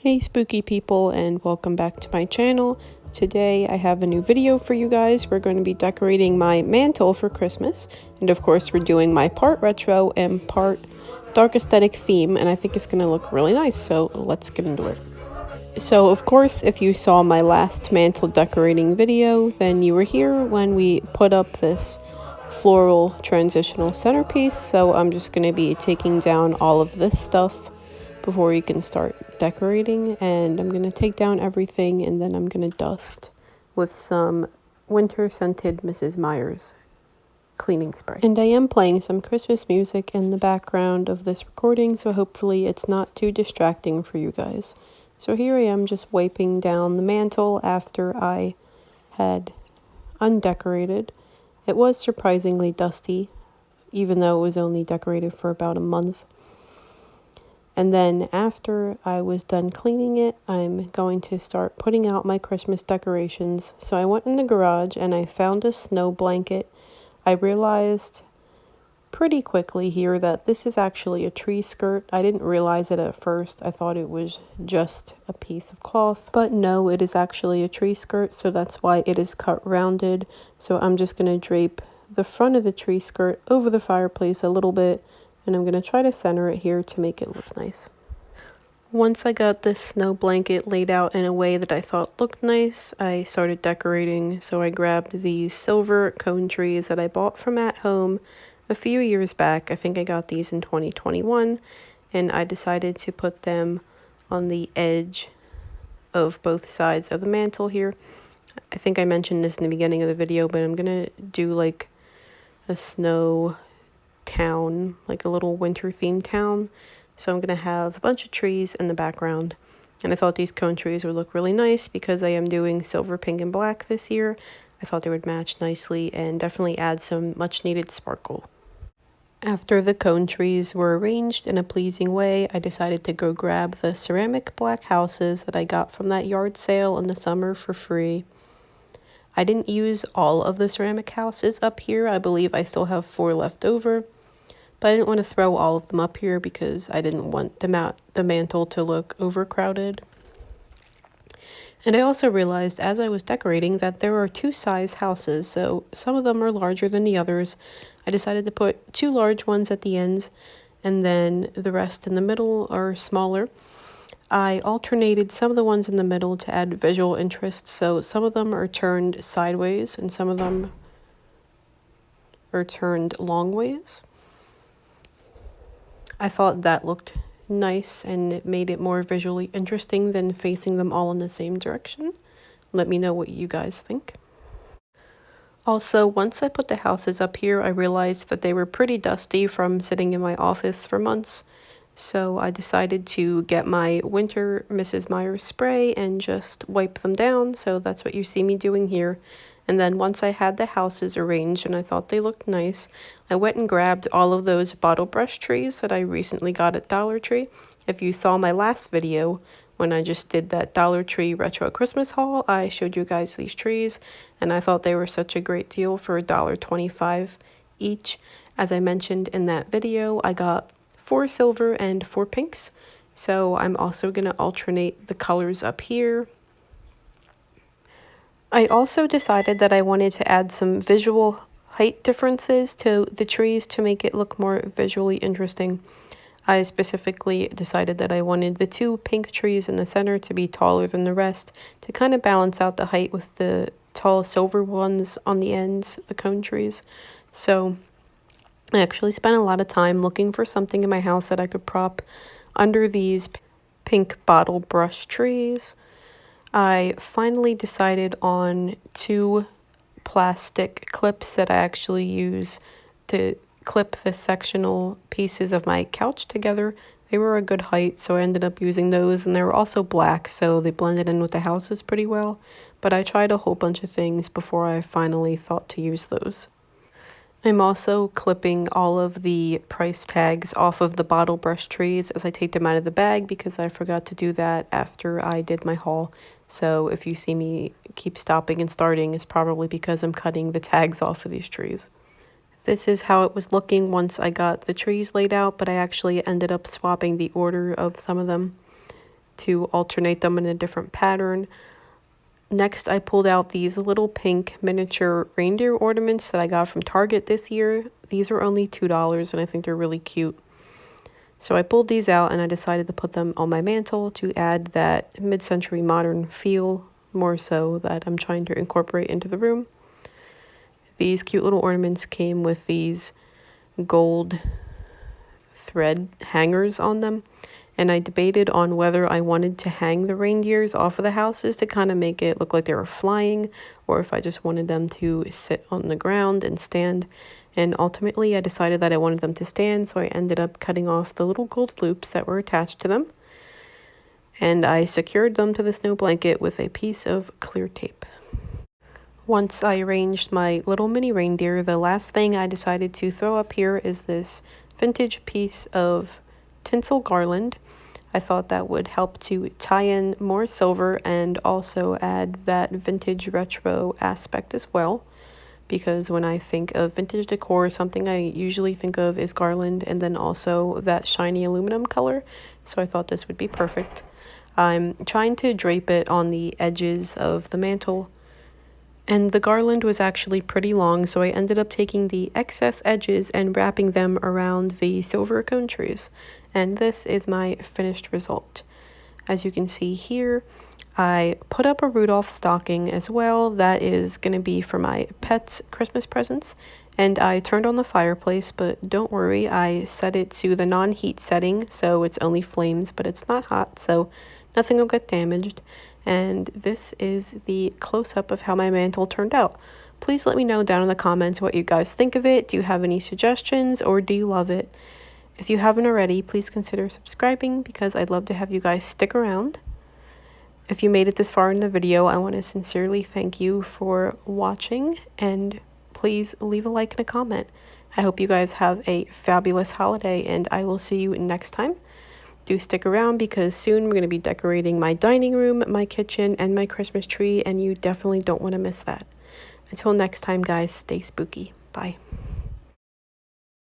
Hey spooky people, and welcome back to my channel. Today I have a new video for you guys. We're going to be decorating my mantle for Christmas, and of course we're doing my part retro and part dark aesthetic theme, and I think it's going to look really nice, so let's get into it. So of course, if you saw my last mantle decorating video, then you were here when we put up this floral transitional centerpiece. So I'm just going to be taking down all of this stuff before you can start decorating, and I'm going to take down everything, and then I'm going to dust with some winter scented Mrs. Meyer's cleaning spray. And I am playing some Christmas music in the background of this recording, so hopefully it's not too distracting for you guys. So here I am just wiping down the mantle after I had undecorated. It was surprisingly dusty, even though it was only decorated for about a month. And then after I was done cleaning it, I'm going to start putting out my Christmas decorations. So I went in the garage and I found a snow blanket. I realized pretty quickly here that this is actually a tree skirt. I didn't realize it at first. I thought it was just a piece of cloth, but no, it is actually a tree skirt, so that's why it is cut rounded. So I'm just going to drape the front of the tree skirt over the fireplace a little bit, and I'm going to try to center it here to make it look nice. Once I got this snow blanket laid out in a way that I thought looked nice, I started decorating. So I grabbed these silver cone trees that I bought from At Home a few years back. I think I got these in 2021, and I decided to put them on the edge of both sides of the mantle here. I think I mentioned this in the beginning of the video, but I'm going to do like a snow town, like a little winter themed town. So I'm going to have a bunch of trees in the background, and I thought these cone trees would look really nice because I am doing silver, pink, and black this year. I thought they would match nicely and definitely add some much needed sparkle. After the cone trees were arranged in a pleasing way, I decided to go grab the ceramic black houses that I got from that yard sale in the summer for free. I didn't use all of the ceramic houses up here. I believe I still have 4 left over. But I didn't want to throw all of them up here because I didn't want the mantle to look overcrowded. And I also realized as I was decorating that there are 2 size houses, so some of them are larger than the others. I decided to put 2 large ones at the ends, and then the rest in the middle are smaller. I alternated some of the ones in the middle to add visual interest, so some of them are turned sideways and some of them are turned long ways. I thought that looked nice and it made it more visually interesting than facing them all in the same direction. Let me know what you guys think. Also, once I put the houses up here, I realized that they were pretty dusty from sitting in my office for months. So I decided to get my winter Mrs. Meyer's spray and just wipe them down. So that's what you see me doing here. And then once I had the houses arranged and I thought they looked nice, I went and grabbed all of those bottle brush trees that I recently got at Dollar Tree. If you saw my last video, when I just did that Dollar Tree retro Christmas haul, I showed you guys these trees, and I thought they were such a great deal for $1.25 each. As I mentioned in that video, I got 4 silver and 4 pinks, so I'm also going to alternate the colors up here. I also decided that I wanted to add some visual height differences to the trees to make it look more visually interesting. I specifically decided that I wanted the 2 pink trees in the center to be taller than the rest to kind of balance out the height with the tall silver ones on the ends, the cone trees. So I actually spent a lot of time looking for something in my house that I could prop under these pink bottle brush trees. I finally decided on 2 plastic clips that I actually use to clip the sectional pieces of my couch together. They were a good height, so I ended up using those, and they were also black, so they blended in with the houses pretty well. But I tried a whole bunch of things before I finally thought to use those. I'm also clipping all of the price tags off of the bottle brush trees as I take them out of the bag because I forgot to do that after I did my haul. So if you see me keep stopping and starting, it's probably because I'm cutting the tags off of these trees. This is how it was looking once I got the trees laid out, but I actually ended up swapping the order of some of them. to alternate them in a different pattern. Next, I pulled out these little pink miniature reindeer ornaments that I got from Target this year. These are only $2 and I think they're really cute. So I pulled these out and I decided to put them on my mantle to add that mid-century modern feel, more so that I'm trying to incorporate into the room. These cute little ornaments came with these gold thread hangers on them, and I debated on whether I wanted to hang the reindeers off of the houses to kind of make it look like they were flying, or if I just wanted them to sit on the ground and stand. And ultimately I decided that I wanted them to stand, so I ended up cutting off the little gold loops that were attached to them, and I secured them to the snow blanket with a piece of clear tape. Once I arranged my little mini reindeer, the last thing I decided to throw up here is this vintage piece of tinsel garland. I thought that would help to tie in more silver and also add that vintage retro aspect as well, because when I think of vintage decor, something I usually think of is garland and then also that shiny aluminum color, so I thought this would be perfect. I'm trying to drape it on the edges of the mantle, and the garland was actually pretty long, so I ended up taking the excess edges and wrapping them around the silver cone trees. And this is my finished result. As you can see here, I put up a Rudolph stocking as well. That is going to be for my pets' Christmas presents. And I turned on the fireplace, but don't worry, I set it to the non-heat setting, so it's only flames, but it's not hot, so nothing will get damaged. And this is the close-up of how my mantle turned out. Please let me know down in the comments what you guys think of it. Do you have any suggestions, or do you love it? If you haven't already, please consider subscribing, because I'd love to have you guys stick around. If you made it this far in the video, I want to sincerely thank you for watching, and please leave a like and a comment. I hope you guys have a fabulous holiday, and I will see you next time. Do stick around, because soon we're going to be decorating my dining room, my kitchen, and my Christmas tree, and you definitely don't want to miss that. Until next time, guys, stay spooky. Bye.